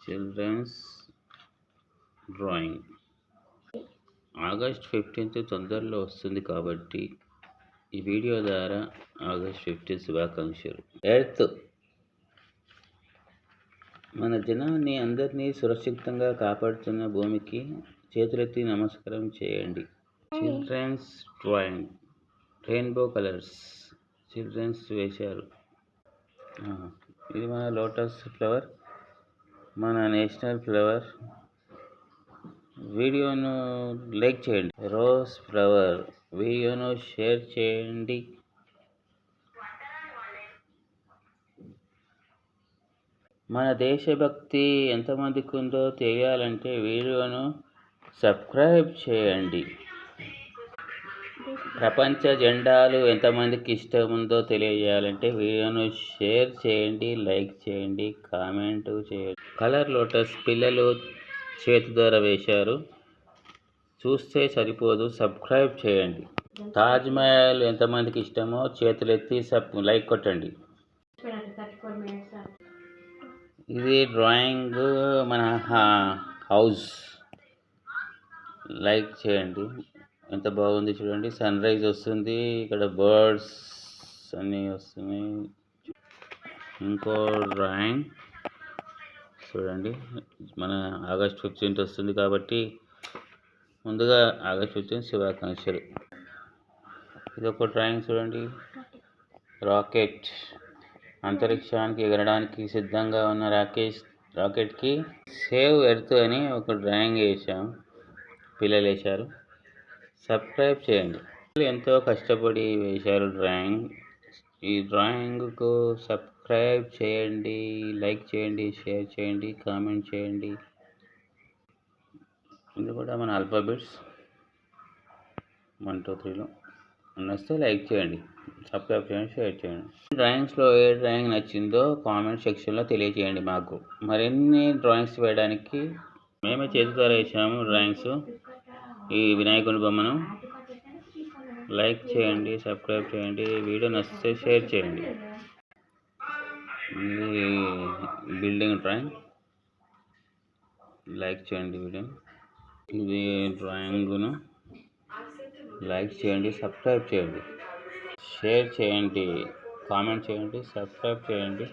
Children's drawing. August 15 తొందరలో వస్తుంది కాబట్టి ఈ వీడియో ద్వారా ఆగస్ట్ 15 శుభాకాంక్షలు. ఎర్త్ మన జనాన్ని అందరినీ సురక్షితంగా కాపాడుతున్న భూమికి చేతులెత్తి నమస్కారం చేయండి. Children's drawing, rainbow colours children's వేశారు. ఇది మన లోటస్ ఫ్లవర్, మన నేషనల్ ఫ్లవర్. వీడియోను లైక్ చేయండి. రోజ్ ఫ్లవర్, వీడియోను షేర్ చేయండి. మన దేశభక్తి ఎంతమందికి ఉందో తెలియాలంటే వీడియోను సబ్స్క్రైబ్ చేయండి. ప్రపంచ జెండాలు ఎంతమందికి ఇష్టం ఉందో తెలియజేయాలంటే వీడియోను షేర్ చేయండి, లైక్ చేయండి, కామెంట్ చేయండి. కలర్ లోటస్ పిల్లలు చేతి ద్వారా వేశారు. చూస్తే సరిపోదు, సబ్స్క్రైబ్ చేయండి. తాజ్ మహల్ ఎంతమందికి ఇష్టమో చేతులెత్తి లైక్ కొట్టండి. ఇది డ్రాయింగ్ మన హౌస్, లైక్ చేయండి. ఎంత బాగుంది చూడండి. సన్ రైజ్ వస్తుంది, ఇక్కడ బర్డ్స్ అన్నీ వస్తున్నాయి. ఇంకో డ్రాయింగ్ చూడండి. మన ఆగస్ట్ 15 వస్తుంది కాబట్టి ముందుగా ఆగస్ట్ 15 శుభాకాంక్షలు. ఇది ఒక డ్రాయింగ్ చూడండి. రాకెట్ అంతరిక్షానికి ఎగరడానికి సిద్ధంగా ఉన్న రాకెట్కి సేవ్ ఎర్త్ అని ఒక డ్రాయింగ్ వేసాం, పిల్లలు వేశారు. సబ్స్క్రైబ్ చేయండి. ఎంతో కష్టపడి వేశారు డ్రాయింగ్. ఈ డ్రాయింగ్కు సబ్స్క్రైబ్ చేయండి, లైక్ చేయండి, షేర్ చేయండి, కామెంట్ చేయండి. ఇది కూడా మన ఆల్ఫాబెట్స్ 1 2 3లో నచ్చితే లైక్ చేయండి, సబ్స్క్రైబ్ చేయండి, షేర్ చేయండి. డ్రాయింగ్స్లో ఏ డ్రాయింగ్ నచ్చిందో కామెంట్ సెక్షన్లో తెలియజేయండి. మాకు మరిన్ని డ్రాయింగ్స్ వేయడానికి మేమే చేతి ద్వారా వేసాము డ్రాయింగ్స్. ఈ వినాయకుని బొమ్మను లైక్ చేయండి, సబ్స్క్రైబ్ చేయండి, వీడియో నచ్చితే షేర్ చేయండి. ఇది బిల్డింగ్ డ్రాయింగ్, లైక్ చేయండి వీడియో. ఇది డ్రాయింగ్ను లైక్ చేయండి, సబ్స్క్రైబ్ చేయండి, షేర్ చేయండి, కామెంట్ చేయండి, సబ్స్క్రైబ్ చేయండి.